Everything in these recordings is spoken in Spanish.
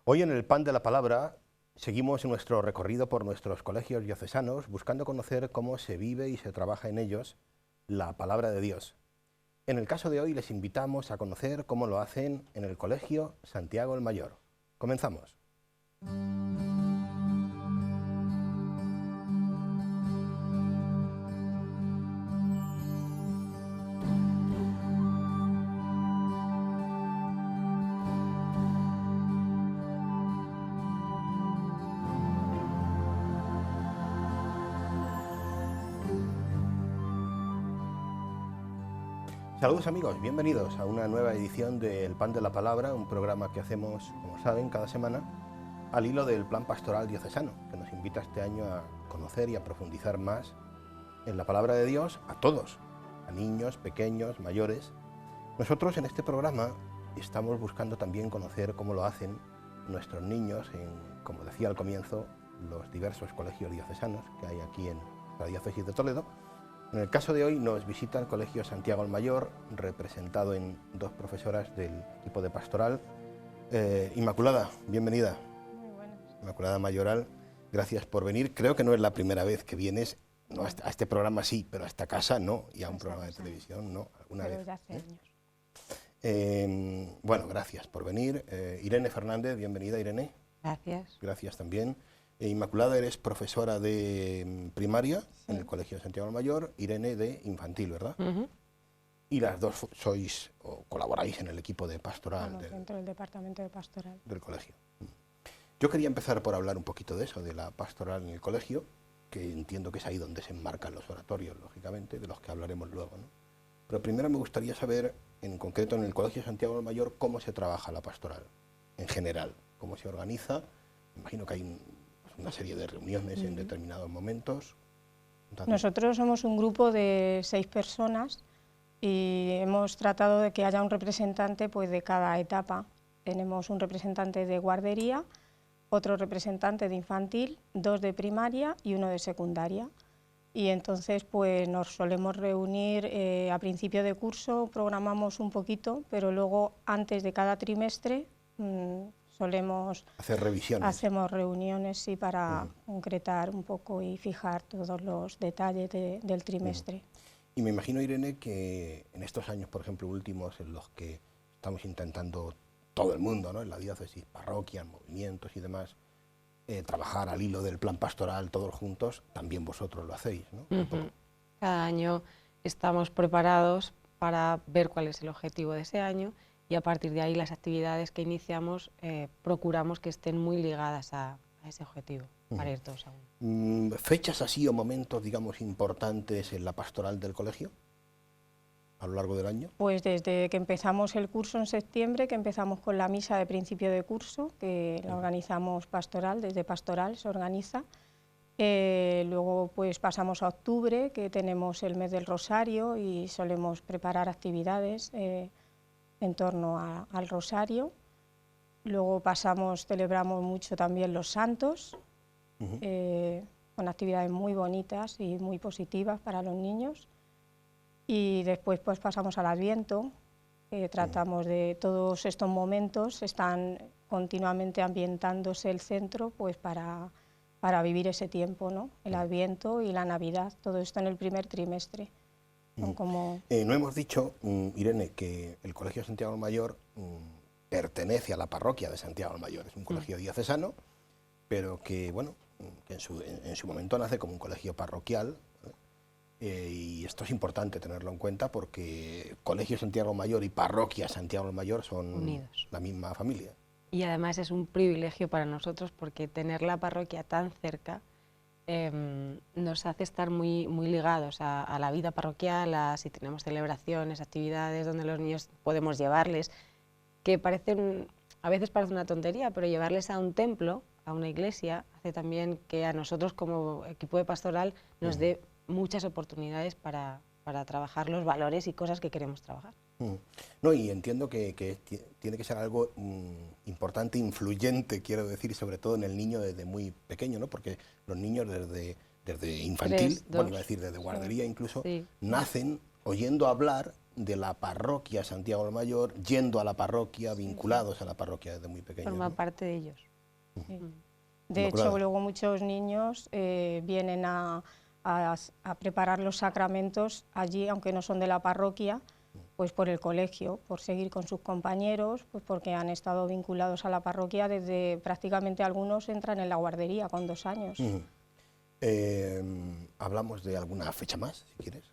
Hoy en el Pan de la Palabra seguimos nuestro recorrido por nuestros colegios diocesanos buscando conocer cómo se vive y se trabaja en ellos la palabra de Dios. En el caso de hoy les invitamos a conocer cómo lo hacen en el Colegio Santiago el Mayor. Comenzamos. Saludos amigos, bienvenidos a una nueva edición de El Pan de la Palabra, un programa que hacemos, como saben, cada semana al hilo del Plan Pastoral Diocesano, que nos invita este año a conocer y a profundizar más en la palabra de Dios a todos, a niños, pequeños, mayores. Nosotros en este programa estamos buscando también conocer cómo lo hacen nuestros niños en, como decía al comienzo, los diversos colegios diocesanos que hay aquí en la diócesis de Toledo. En el caso de hoy nos visita el Colegio Santiago el Mayor, representado en dos profesoras del equipo de pastoral. Inmaculada, bienvenida. Muy buenas. Inmaculada Mayoral, gracias por venir. Creo que no es la primera vez que vienes, no, a este programa sí, pero a esta casa no, y a un programa de televisión no, alguna Pero vez. ya hace años. Bueno, gracias por venir. Irene Fernández, bienvenida Irene. Gracias. Gracias también. Inmaculada, eres profesora de primaria en el Colegio de Santiago el Mayor, Irene de infantil, ¿verdad? Y las dos sois o colaboráis en el equipo de pastoral Estamos dentro del departamento de pastoral. del colegio. Yo quería empezar por hablar un poquito de eso, de la pastoral en el colegio, que entiendo que es ahí donde se enmarcan los oratorios, lógicamente, de los que hablaremos luego, ¿no? Pero primero me gustaría saber, en concreto en el Colegio de Santiago el Mayor, cómo se trabaja la pastoral, en general, cómo se organiza. Me imagino que hay una serie de reuniones en determinados momentos. Nosotros somos un grupo de 6 personas y hemos tratado de que haya un representante pues, de cada etapa. Tenemos un representante de guardería, otro representante de infantil, 2 de primaria y 1 de secundaria. Y entonces pues, nos solemos reunir a principio de curso, programamos un poquito, pero luego antes de cada trimestre solemos hacer revisiones. Hacemos reuniones sí, para concretar un poco y fijar todos los detalles del trimestre. Y me imagino, Irene, que en estos años, por ejemplo, últimos, en los que estamos intentando todo el mundo, ¿no?, en la diócesis, parroquias, movimientos y demás, trabajar al hilo del plan pastoral todos juntos, también vosotros lo hacéis, ¿no? Cada año estamos preparados para ver cuál es el objetivo de ese año y a partir de ahí las actividades que iniciamos procuramos que estén muy ligadas a ese objetivo, para ir todos a uno. ¿Fechas así o momentos, digamos, importantes en la pastoral del colegio a lo largo del año? Pues desde que empezamos el curso en septiembre, que empezamos con la misa de principio de curso, que la organizamos pastoral, desde pastoral se organiza. Luego pues pasamos a octubre, que tenemos el mes del Rosario y solemos preparar actividades en torno al Rosario. Luego celebramos mucho también los santos, con actividades muy bonitas y muy positivas para los niños. Y después pues pasamos al Adviento, tratamos de todos estos momentos, están continuamente ambientándose el centro pues para vivir ese tiempo, ¿no? El Adviento y la Navidad, todo esto en el primer trimestre. No hemos dicho, Irene, que el Colegio Santiago el Mayor pertenece a la parroquia de Santiago el Mayor. Es un colegio diocesano, pero que, bueno, que en su momento nace como un colegio parroquial, y esto es importante tenerlo en cuenta porque Colegio Santiago el Mayor y Parroquia Santiago el Mayor son unidos, la misma familia. Y además es un privilegio para nosotros porque tener la parroquia tan cerca nos hace estar muy ligados a la vida parroquial, si tenemos celebraciones, actividades donde los niños podemos llevarles, que a veces parece una tontería, pero llevarles a un templo, a una iglesia, hace también que a nosotros como equipo de pastoral nos dé muchas oportunidades para trabajar los valores y cosas que queremos trabajar. No, y entiendo que tiene que ser algo importante, influyente, quiero decir, y sobre todo en el niño desde muy pequeño, ¿no? Porque los niños desde infantil, 3, 2, bueno, iba a decir desde guardería incluso, sí, nacen oyendo hablar de la parroquia Santiago del Mayor, yendo a la parroquia, vinculados a la parroquia desde muy pequeños. Forma ¿no? parte de ellos. Sí. De hecho, luego muchos niños vienen a preparar los sacramentos allí, aunque no son de la parroquia, pues por el colegio, por seguir con sus compañeros, pues porque han estado vinculados a la parroquia desde prácticamente algunos entran en la guardería con 2 años. Hablamos de alguna fecha más, si quieres.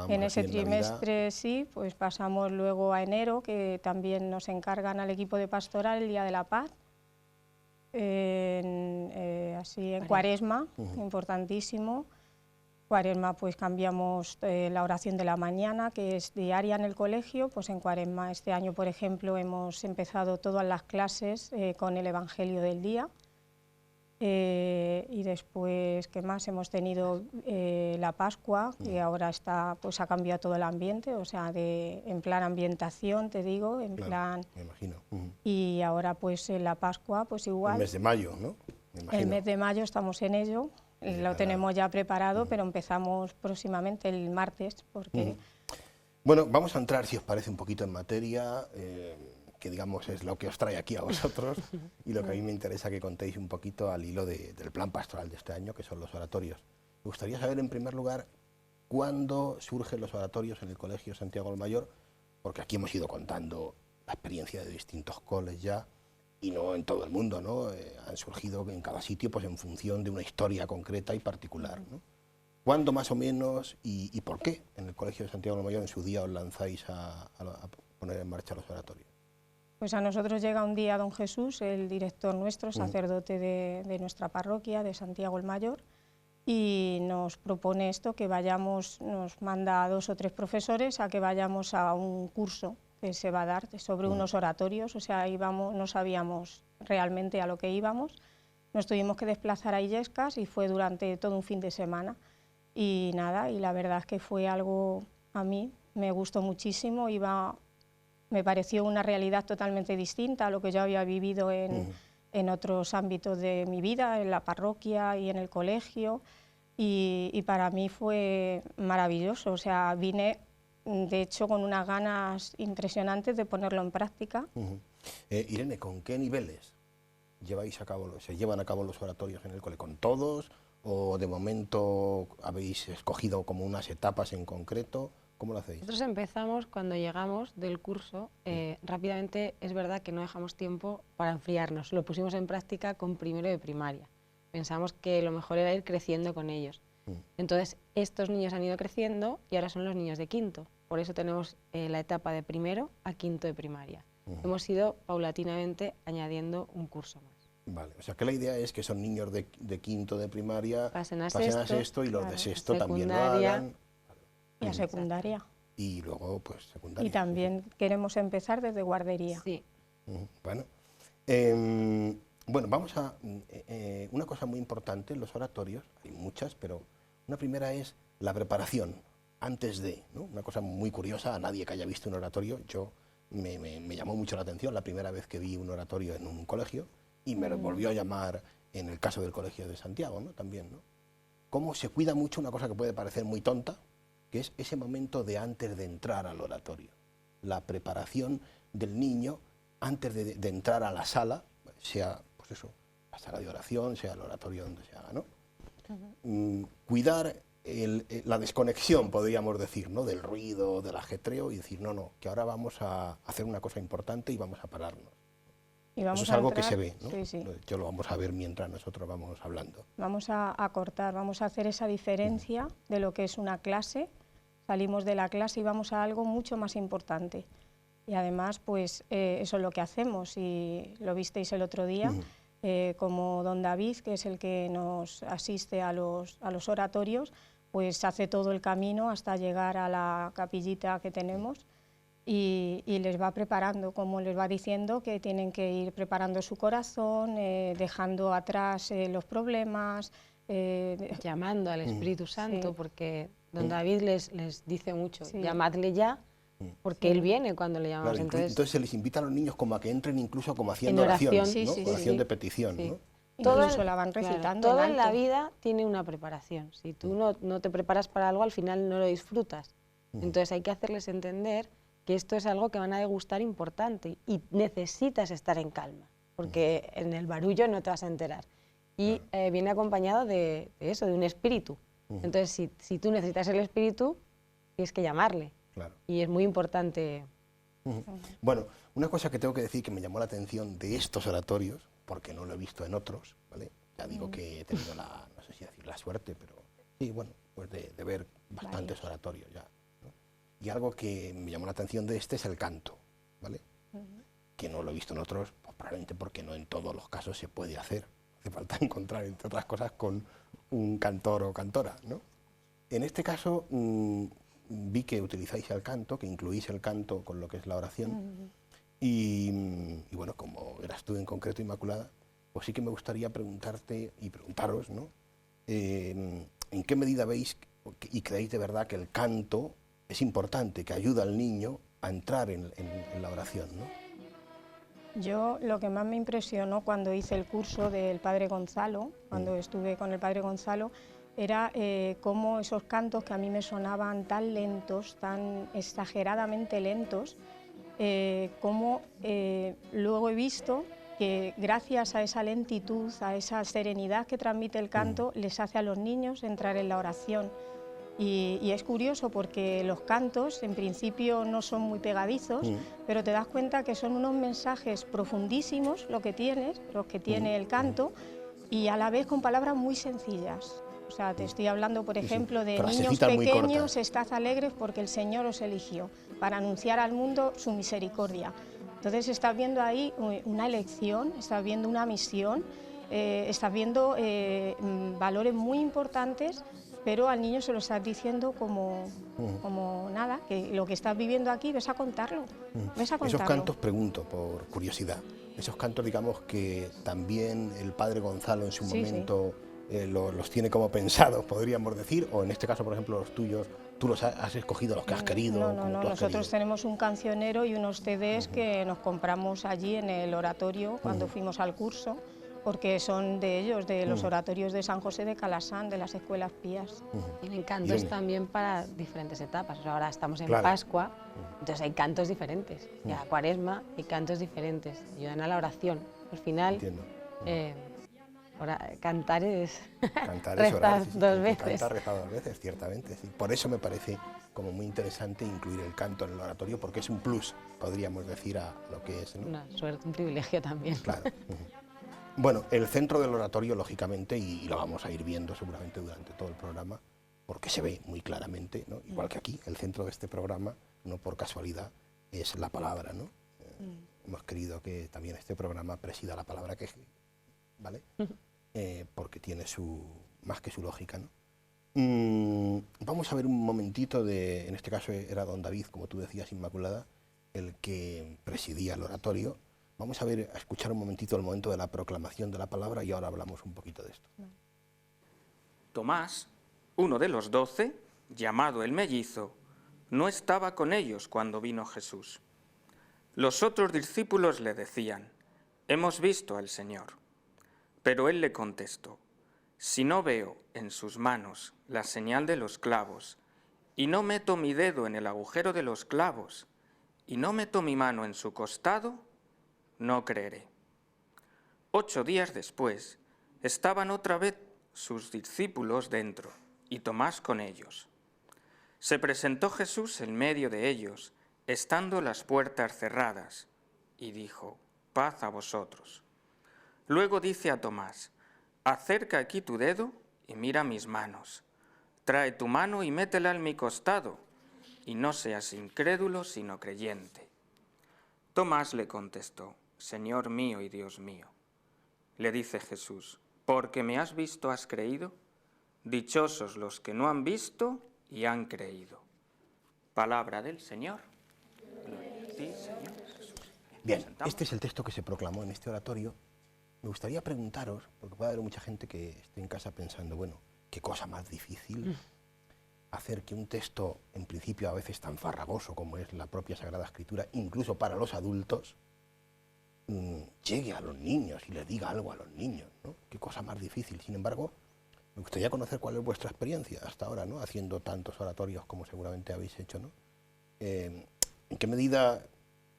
En ese trimestre sí, pues pasamos luego a enero, que también nos encargan al equipo de pastoral el Día de la Paz, así en Cuaresma, importantísimo. Cuaresma pues cambiamos la oración de la mañana, que es diaria en el colegio, pues en Cuaresma este año, por ejemplo, hemos empezado todas las clases con el Evangelio del día. Y después, ¿qué más? Hemos tenido la Pascua, que ahora está, pues ha cambiado todo el ambiente, o sea, en plan ambientación, te digo, en plan... Me imagino. Y ahora, pues en la Pascua, pues igual... El mes de mayo, ¿no? Me imagino. El mes de mayo estamos en ello, lo tenemos ya preparado, pero empezamos próximamente el martes, porque... Bueno, vamos a entrar, si os parece, un poquito en materia, que digamos es lo que os trae aquí a vosotros y lo que a mí me interesa que contéis un poquito al hilo del plan pastoral de este año, que son los oratorios. Me gustaría saber, en primer lugar, cuándo surgen los oratorios en el Colegio Santiago del Mayor, porque aquí hemos ido contando la experiencia de distintos coles ya, y no en todo el mundo, ¿no? Han surgido en cada sitio pues en función de una historia concreta y particular, ¿no? ¿Cuándo más o menos y por qué en el Colegio de Santiago del Mayor en su día os lanzáis a poner en marcha los oratorios? Pues a nosotros llega un día don Jesús, el director nuestro, sacerdote de nuestra parroquia, de Santiago el Mayor, y nos propone esto, que vayamos, nos manda a 2 o 3 profesores a que vayamos a un curso que se va a dar sobre unos oratorios, o sea, íbamos, no sabíamos realmente a lo que íbamos, nos tuvimos que desplazar a Illescas y fue durante todo un fin de semana. Y nada, y la verdad es que fue algo, a mí me gustó muchísimo, me pareció una realidad totalmente distinta a lo que yo había vivido en otros ámbitos de mi vida, en la parroquia y en el colegio, y para mí fue maravilloso, o sea, vine de hecho con unas ganas impresionantes de ponerlo en práctica. Irene, ¿con qué niveles se llevan a cabo los oratorios en el cole? ¿Con todos? ¿O de momento habéis escogido como unas etapas en concreto? ¿Cómo lo hacéis? Nosotros empezamos cuando llegamos del curso, rápidamente es verdad que no dejamos tiempo para enfriarnos, lo pusimos en práctica con primero de primaria. Pensamos que lo mejor era ir creciendo con ellos. Entonces estos niños han ido creciendo y ahora son los niños de quinto, por eso tenemos la etapa de primero a quinto de primaria. Hemos ido paulatinamente añadiendo un curso más. Vale, o sea que la idea es que son niños de quinto de primaria, pasen a sexto y los de sexto también lo hagan. Y a secundaria. Y luego, pues, secundaria. Y también queremos empezar desde guardería. Sí. Bueno, vamos a... una cosa muy importante en los oratorios, hay muchas, pero una primera es la preparación antes de, ¿no? Una cosa muy curiosa, a nadie que haya visto un oratorio, me llamó mucho la atención la primera vez que vi un oratorio en un colegio, y me volvió a llamar en el caso del Colegio de Santiago, ¿no? También, ¿no? Cómo se cuida mucho una cosa que puede parecer muy tonta, que es ese momento de antes de entrar al oratorio. La preparación del niño antes de entrar a la sala, sea, pues eso, la sala de oración, sea el oratorio donde se haga, ¿no? Cuidar la desconexión, podríamos decir, ¿no? Del ruido, del ajetreo, y decir, no, que ahora vamos a hacer una cosa importante y vamos a pararnos. Eso es algo que se ve, ¿no? Sí, sí. Yo lo vamos a ver mientras nosotros vamos hablando. Vamos a cortar, vamos a hacer esa diferencia de lo que es una clase. Salimos de la clase y vamos a algo mucho más importante. Y además, pues eso es lo que hacemos, y lo visteis el otro día, como don David, que es el que nos asiste a los oratorios, pues hace todo el camino hasta llegar a la capillita que tenemos. Y les va preparando, como les va diciendo, que tienen que ir preparando su corazón, dejando atrás los problemas. Llamando al Espíritu Santo, porque don David les dice mucho, llamadle ya, porque él viene cuando le llamamos. Claro, entonces se les invita a los niños como a que entren incluso como haciendo oración, ¿no? Oración de petición, ¿no? Incluso la van recitando. Todo en la vida tiene una preparación. Si tú no te preparas para algo, al final no lo disfrutas. Entonces hay que hacerles entender que esto es algo que van a degustar importante y necesitas estar en calma, porque en el barullo no te vas a enterar. Y viene acompañado de eso, de un espíritu. Entonces, si tú necesitas el espíritu, tienes que llamarle. Claro. Y es muy importante. Bueno, una cosa que tengo que decir que me llamó la atención de estos oratorios, porque no lo he visto en otros, ¿vale? Ya digo que he tenido la, no sé si decir la suerte, pero sí, bueno, pues de ver bastantes oratorios ya, ¿no? Y algo que me llamó la atención de este es el canto, ¿vale? Que no lo he visto en otros, pues probablemente porque no en todos los casos se puede hacer. Hace falta encontrar, entre otras cosas, con un cantor o cantora, ¿no? En este caso, vi que utilizáis el canto, que incluís el canto con lo que es la oración, y bueno, como eras tú en concreto, Inmaculada, pues sí que me gustaría preguntarte y preguntaros, ¿no? ¿En qué medida veis y creéis de verdad que el canto es importante, que ayuda al niño a entrar en la oración, ¿no? Yo lo que más me impresionó cuando hice el curso del Padre Gonzalo, cuando estuve con el Padre Gonzalo, era cómo esos cantos que a mí me sonaban tan lentos, tan exageradamente lentos, cómo luego he visto que gracias a esa lentitud, a esa serenidad que transmite el canto, les hace a los niños entrar en la oración. Y es curioso porque los cantos en principio no son muy pegadizos, pero te das cuenta que son unos mensajes profundísimos los que tiene el canto, y a la vez con palabras muy sencillas. O sea, te estoy hablando, por ejemplo, de niños pequeños, estad alegres porque el Señor os eligió para anunciar al mundo su misericordia. Entonces estás viendo ahí una elección, estás viendo una misión, estás viendo valores muy importantes, pero al niño se lo estás diciendo como nada, que lo que estás viviendo aquí, ves a contarlo. Esos cantos, pregunto por curiosidad, esos cantos, digamos, que también el Padre Gonzalo en su momento los tiene como pensados, podríamos decir, o en este caso, por ejemplo, los tuyos, tú los has escogido, los que has querido. No, nosotros tenemos un cancionero y unos CDs que nos compramos allí en el oratorio cuando fuimos al curso, porque son de ellos, de los oratorios de San José de Calasán, de las escuelas pías. Tienen cantos también para diferentes etapas. O sea, ahora estamos en Pascua, entonces hay cantos diferentes. Y a Cuaresma hay cantos diferentes, ayudan a la oración. Al final, cantar es rezar dos veces. Cantar, rezar dos veces, ciertamente. Sí. Por eso me parece como muy interesante incluir el canto en el oratorio, porque es un plus, podríamos decir, a lo que es, ¿no? Una suerte, un privilegio también. Claro. Bueno, el centro del oratorio, lógicamente, y lo vamos a ir viendo seguramente durante todo el programa, porque se ve muy claramente, ¿no? Igual que aquí, el centro de este programa, no por casualidad, es la palabra, ¿no? Hemos querido que también este programa presida la palabra, que, ¿vale? Porque tiene más que su lógica, ¿no? Vamos a ver un momentito en este caso era don David, como tú decías, Inmaculada, el que presidía el oratorio. Vamos a escuchar un momentito el momento de la proclamación de la palabra y ahora hablamos un poquito de esto. Tomás, uno de los 12, llamado el mellizo, no estaba con ellos cuando vino Jesús. Los otros discípulos le decían: «Hemos visto al Señor». Pero él le contestó: «Si no veo en sus manos la señal de los clavos, y no meto mi dedo en el agujero de los clavos, y no meto mi mano en su costado, no creeré». 8 días después, estaban otra vez sus discípulos dentro, y Tomás con ellos. Se presentó Jesús en medio de ellos, estando las puertas cerradas, y dijo: «Paz a vosotros». Luego dice a Tomás: «Acerca aquí tu dedo y mira mis manos. Trae tu mano y métela en mi costado, y no seas incrédulo, sino creyente». Tomás le contestó: «Señor mío y Dios mío». Le dice Jesús: «Porque me has visto, has creído. Dichosos los que no han visto y han creído». Palabra del Señor. Gloria a ti, Señor Jesús. Bien, este es el texto que se proclamó en este oratorio. Me gustaría preguntaros, porque puede haber mucha gente que esté en casa pensando, bueno, qué cosa más difícil hacer que un texto, en principio a veces tan farragoso como es la propia Sagrada Escritura, incluso para los adultos, llegue a los niños y les diga algo a los niños, ¿no? Qué cosa más difícil. Sin embargo, me Me gustaría conocer cuál es vuestra experiencia hasta ahora, ¿no? Haciendo tantos oratorios como seguramente habéis hecho, ¿no? ¿En qué medida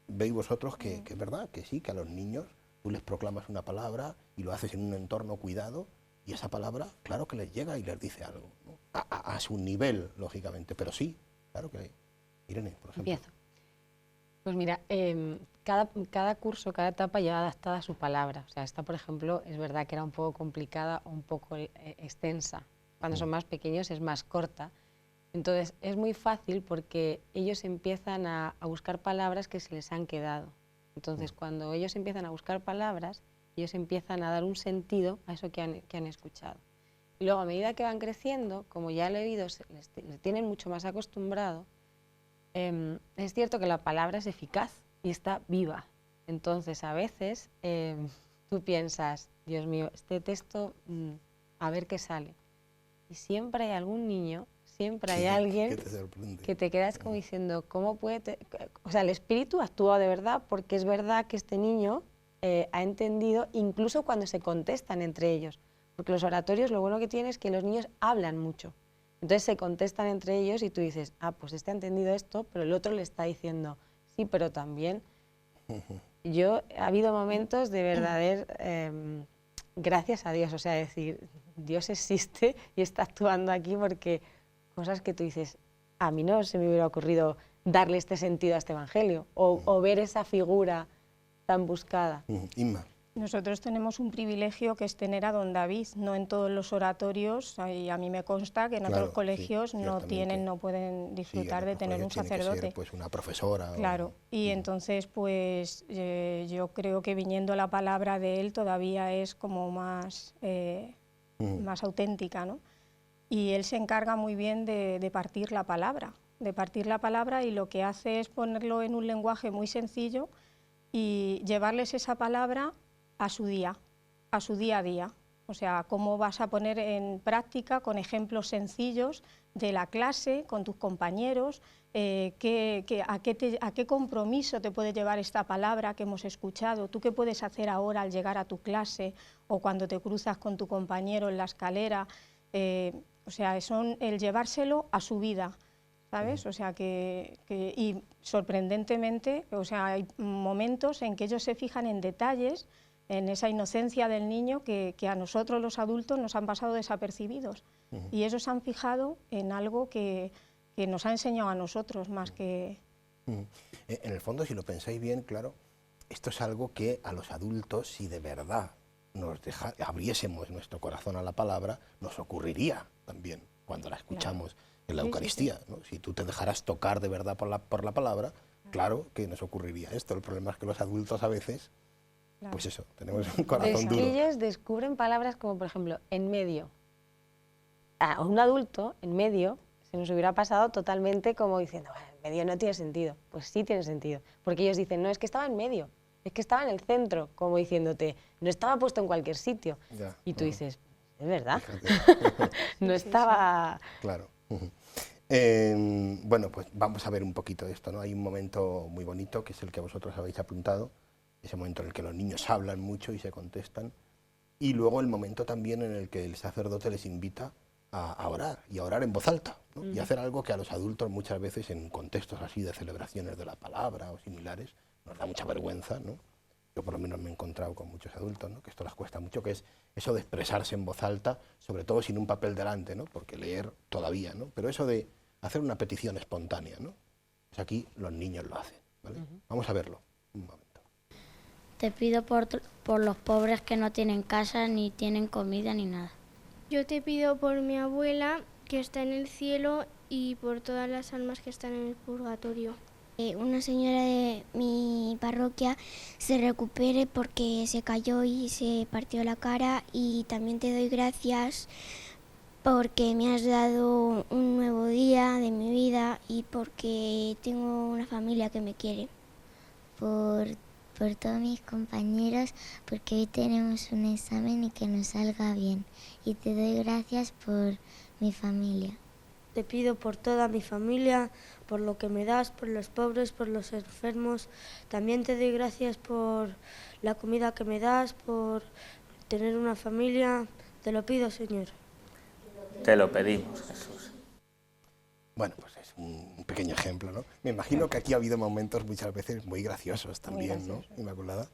veis vosotros que es verdad, que sí, que a los niños tú les proclamas una palabra y lo haces en un entorno cuidado y esa palabra, claro que les llega y les dice algo, ¿no? A su nivel, lógicamente, pero sí, claro que... Irene, por ejemplo. Empiezo. Pues mira, cada curso, cada etapa lleva adaptada a su palabra. O sea, esta, por ejemplo, es verdad que era un poco complicada o un poco extensa. Cuando son más pequeños es más corta. Entonces, es muy fácil porque ellos empiezan a buscar palabras que se les han quedado. Entonces, cuando ellos empiezan a buscar palabras, ellos empiezan a dar un sentido a eso que han escuchado. Y luego, a medida que van creciendo, como ya el oído les tienen mucho más acostumbrado, es cierto que la palabra es eficaz y está viva. Entonces, a veces tú piensas, Dios mío, este texto, a ver qué sale. Y siempre hay algún niño, siempre hay alguien que te quedas como diciendo, ¿cómo puede...? O sea, el espíritu actúa de verdad, porque es verdad que este niño ha entendido, incluso cuando se contestan entre ellos. Porque los oratorios, lo bueno que tiene es que los niños hablan mucho. Entonces se contestan entre ellos y tú dices, ah, pues este ha entendido esto, pero el otro le está diciendo, sí, pero también. Ha habido momentos de verdadero, gracias a Dios, o sea, decir, Dios existe y está actuando aquí, porque cosas que tú dices, a mí no se me hubiera ocurrido darle este sentido a este evangelio, o ver esa figura tan buscada. Inma. Nosotros tenemos un privilegio que es tener a don David, no en todos los oratorios, y a mí me consta que en otros colegios no pueden disfrutar de tener un sacerdote. Tiene que ser, pues, una profesora. Claro, y entonces pues yo creo que viniendo la palabra de él todavía es como más auténtica, ¿no? Y él se encarga muy bien de partir la palabra, y lo que hace es ponerlo en un lenguaje muy sencillo y llevarles esa palabra a su día a día. O sea, cómo vas a poner en práctica con ejemplos sencillos de la clase, con tus compañeros, a qué compromiso te puede llevar esta palabra que hemos escuchado, tú qué puedes hacer ahora al llegar a tu clase o cuando te cruzas con tu compañero en la escalera. O sea, son el llevárselo a su vida, ¿sabes? O sea, y sorprendentemente, o sea, hay momentos en que ellos se fijan en detalles, en esa inocencia del niño que a nosotros los adultos nos han pasado desapercibidos. Y ellos se han fijado en algo que nos ha enseñado a nosotros más que... En el fondo, si lo pensáis bien, claro, esto es algo que a los adultos, si de verdad abriésemos nuestro corazón a la palabra, nos ocurriría también cuando la escuchamos en la Eucaristía, ¿no? Si tú te dejaras tocar de verdad por la palabra, claro que nos ocurriría esto. El problema es que los adultos a veces... Pues eso, tenemos un corazón duro. Ellos descubren palabras como, por ejemplo, en medio. A un adulto, en medio, se nos hubiera pasado totalmente como diciendo, bueno, en medio no tiene sentido. Pues sí tiene sentido, porque ellos dicen, no, es que estaba en medio, es que estaba en el centro, como diciéndote, no estaba puesto en cualquier sitio. Ya, y tú dices, es verdad, no estaba... Claro. Bueno, pues vamos a ver un poquito de esto, ¿no? Hay un momento muy bonito, que es el que vosotros habéis apuntado, ese momento en el que los niños hablan mucho y se contestan, y luego el momento también en el que el sacerdote les invita a orar, y a orar en voz alta, ¿no? Y hacer algo que a los adultos muchas veces en contextos así de celebraciones de la palabra o similares nos da mucha vergüenza, ¿no? Yo por lo menos me he encontrado con muchos adultos, ¿no? Que esto les cuesta mucho, que es eso de expresarse en voz alta, sobre todo sin un papel delante, ¿no? Porque leer todavía, ¿no? Pero eso de hacer una petición espontánea, ¿no? Pues aquí los niños lo hacen, ¿vale? Vamos a verlo un momento. Te pido por los pobres que no tienen casa, ni tienen comida, ni nada. Yo te pido por mi abuela, que está en el cielo, y por todas las almas que están en el purgatorio. Una señora de mi parroquia se recupere porque se cayó y se partió la cara, y también te doy gracias porque me has dado un nuevo día de mi vida y porque tengo una familia que me quiere. Por todos mis compañeros, porque hoy tenemos un examen y que nos salga bien. Y te doy gracias por mi familia. Te pido por toda mi familia, por lo que me das, por los pobres, por los enfermos. También te doy gracias por la comida que me das, por tener una familia. Te lo pido, Señor. Te lo pedimos, Jesús. Bueno, pues es un pequeño ejemplo, ¿no? Me imagino que aquí ha habido momentos muchas veces muy graciosos también, ¿no, Inmaculada?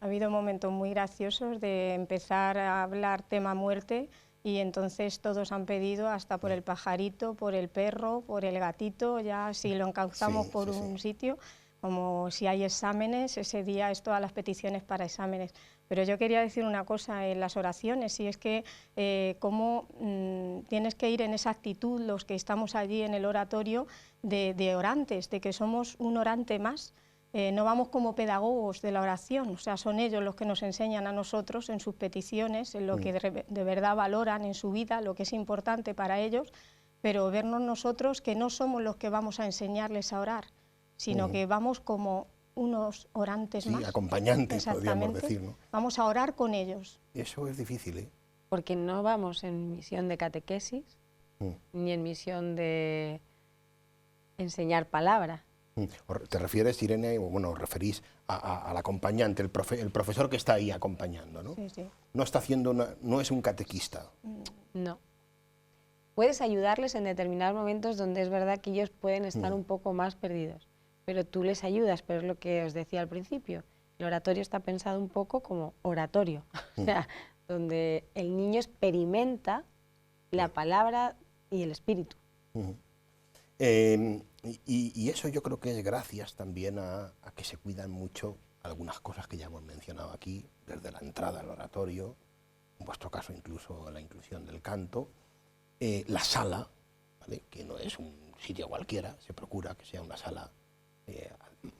Ha habido momentos muy graciosos de empezar a hablar tema muerte y entonces todos han pedido hasta por el pajarito, por el perro, por el gatito, ya si lo encauzamos por un sitio, como si hay exámenes, ese día es todas las peticiones para exámenes. Pero yo quería decir una cosa en las oraciones, y es que cómo tienes que ir en esa actitud, los que estamos allí en el oratorio, de orantes, de que somos un orante más. No vamos como pedagogos de la oración, o sea, son ellos los que nos enseñan a nosotros en sus peticiones, en lo que de verdad valoran en su vida, lo que es importante para ellos, pero vernos nosotros que no somos los que vamos a enseñarles a orar, sino que vamos como unos orantes más. Sí, acompañantes, podríamos decir, ¿no? Vamos a orar con ellos. Eso es difícil, ¿eh? Porque no vamos en misión de catequesis, ni en misión de enseñar palabra. ¿Te refieres, Irene, o bueno, os referís al acompañante, el profesor que está ahí acompañando, ¿no? Sí, sí. No está haciendo no es un catequista. No. Puedes ayudarles en determinados momentos donde es verdad que ellos pueden estar un poco más perdidos, pero tú les ayudas, pero es lo que os decía al principio. El oratorio está pensado un poco como oratorio, o sea, donde el niño experimenta la palabra y el espíritu. Y eso yo creo que es gracias también a que se cuidan mucho algunas cosas que ya hemos mencionado aquí, desde la entrada al oratorio, en vuestro caso incluso la inclusión del canto, la sala, ¿vale? Que no es un sitio cualquiera, se procura que sea una sala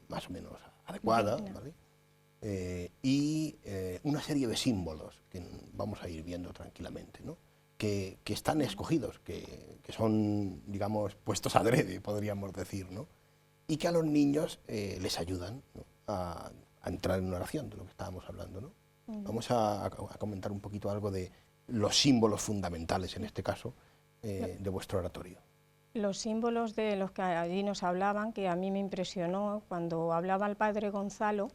más o menos adecuada, ¿vale? Y una serie de símbolos que vamos a ir viendo tranquilamente, ¿no? Que están escogidos, que son, digamos, puestos adrede, podríamos decir, ¿no? Y que a los niños les ayudan, ¿no? a entrar en una oración, de lo que estábamos hablando, ¿no? Vamos a comentar un poquito algo de los símbolos fundamentales, en este caso, de vuestro oratorio. Los símbolos de los que allí nos hablaban, que a mí me impresionó cuando hablaba el padre Gonzalo,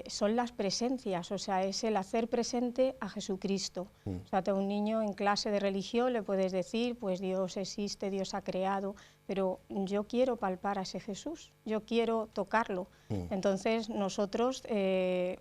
son las presencias, o sea, es el hacer presente a Jesucristo. O sea, a un niño en clase de religión le puedes decir, pues Dios existe, Dios ha creado, pero yo quiero palpar a ese Jesús, yo quiero tocarlo. Entonces nosotros,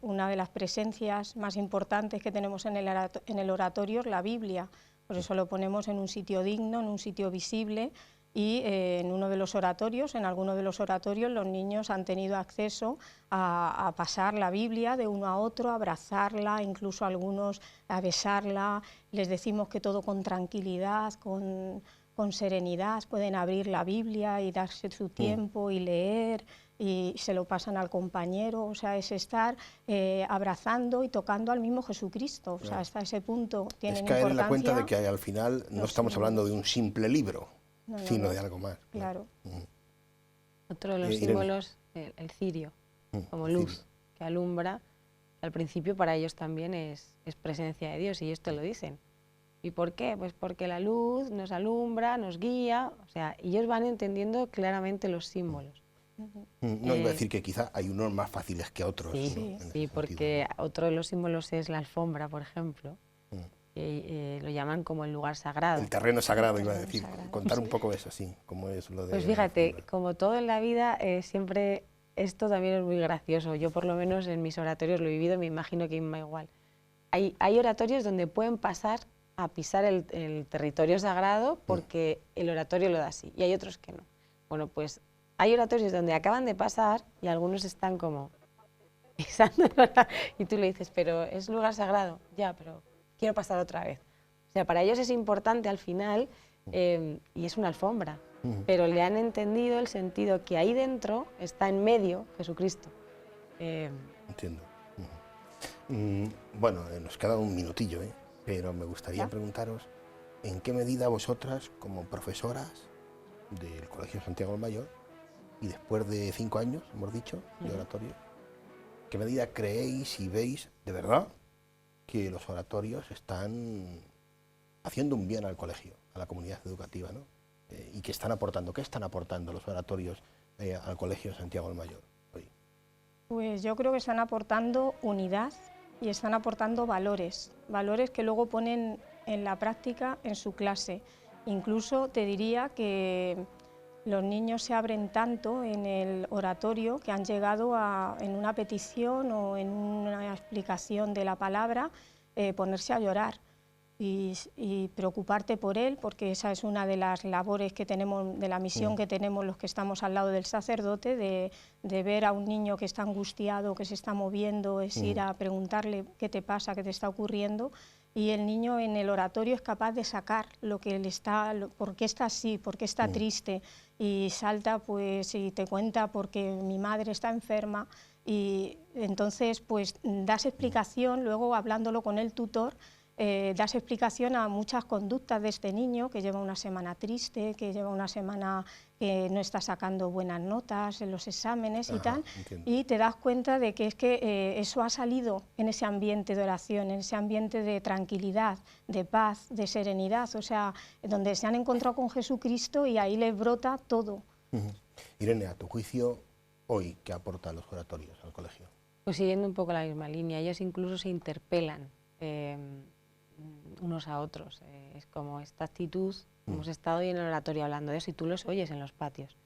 una de las presencias más importantes que tenemos en el oratorio es la Biblia, por eso lo ponemos en un sitio digno, en un sitio visible. Y en uno de los oratorios, en alguno de los oratorios, los niños han tenido acceso a pasar la Biblia de uno a otro, a abrazarla, incluso algunos a besarla. Les decimos que todo con tranquilidad, con serenidad, pueden abrir la Biblia y darse su tiempo y leer, y se lo pasan al compañero. O sea, es estar abrazando y tocando al mismo Jesucristo. O sea, hasta ese punto tienen importancia. Es caer en la cuenta de que al final no estamos hablando de un simple libro, sino de algo más. Claro. Otro de los símbolos, el cirio, como luz que alumbra, al principio para ellos también es presencia de Dios, y ellos te lo dicen. ¿Y por qué? Pues porque la luz nos alumbra, nos guía, o sea, ellos van entendiendo claramente los símbolos. No iba a decir que quizá hay unos más fáciles que otros. Sí, ¿no? Sí, porque otro de los símbolos es la alfombra, por ejemplo. Lo llaman como el lugar sagrado. El terreno sagrado, iba a decir. Contar un poco eso, sí, cómo es lo de... Pues fíjate, como todo en la vida, siempre esto también es muy gracioso. Yo por lo menos en mis oratorios lo he vivido, me imagino que Inma igual. Hay oratorios donde pueden pasar a pisar el territorio sagrado porque el oratorio lo da así, y hay otros que no. Bueno, pues hay oratorios donde acaban de pasar y algunos están como pisando, y tú le dices, pero es lugar sagrado, ya, pero quiero pasar otra vez. O sea, para ellos es importante al final, y es una alfombra, pero le han entendido el sentido que ahí dentro está en medio Jesucristo. Entiendo. Bueno, nos queda un minutillo, pero me gustaría preguntaros en qué medida vosotras, como profesoras del Colegio Santiago el Mayor, y después de 5 años, hemos dicho, de oratorio, ¿qué medida creéis y veis de verdad que los oratorios están haciendo un bien al colegio, a la comunidad educativa, ¿no? Y que están aportando? ¿Qué están aportando los oratorios al Colegio Santiago el Mayor hoy? Pues yo creo que están aportando unidad y están aportando valores que luego ponen en la práctica en su clase. Incluso te diría que los niños se abren tanto en el oratorio que han llegado a, en una petición o en una explicación de la palabra, ponerse a llorar y preocuparte por él, porque esa es una de las labores que tenemos, de la misión que tenemos los que estamos al lado del sacerdote, de ver a un niño que está angustiado, que se está moviendo, es ir a preguntarle qué te pasa, qué te está ocurriendo, y el niño en el oratorio es capaz de sacar lo que le está, por qué está así, por qué está triste, y salta pues y te cuenta porque mi madre está enferma, y entonces pues das explicación, luego hablándolo con el tutor, das explicación a muchas conductas de este niño que lleva una semana triste, que lleva una semana que no está sacando buenas notas en los exámenes y tal, entiendo. y te das cuenta de que es que eso ha salido en ese ambiente de oración, en ese ambiente de tranquilidad, de paz, de serenidad, o sea, donde se han encontrado con Jesucristo y ahí les brota todo. Irene, a tu juicio, hoy, ¿qué aportan los oratorios al colegio? Pues siguiendo un poco la misma línea, ellos incluso se interpelan unos a otros. Es como esta actitud, hemos estado hoy en el oratorio hablando de eso y tú los oyes en los patios.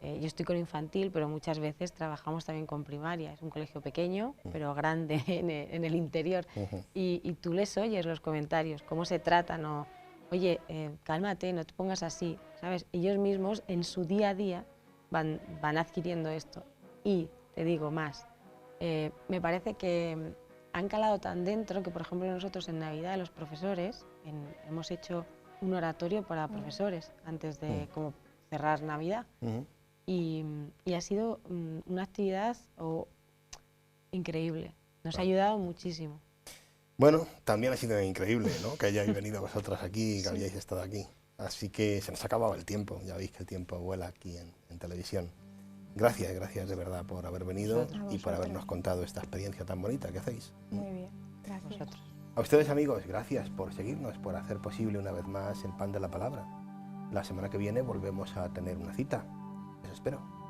Yo estoy con infantil, pero muchas veces trabajamos también con primaria. Es un colegio pequeño, pero grande en el interior. Y tú les oyes los comentarios, cómo se tratan, o, oye, cálmate, no te pongas así, ¿sabes? Ellos mismos en su día a día van adquiriendo esto. Y te digo más, me parece que han calado tan dentro que, por ejemplo, nosotros en Navidad, los profesores, hemos hecho un oratorio para profesores antes de como cerrar Navidad. Y ha sido una actividad increíble. Nos ha ayudado muchísimo. Bueno, también ha sido increíble, ¿no?, que hayáis venido vosotros aquí, que habíais estado aquí. Así que se nos acababa el tiempo, ya veis que el tiempo vuela aquí en televisión. Gracias de verdad por haber venido y por habernos contado esta experiencia tan bonita que hacéis. Muy bien, gracias. Vosotros. A ustedes, amigos, gracias por seguirnos, por hacer posible una vez más el Pan de la Palabra. La semana que viene volvemos a tener una cita. Les espero.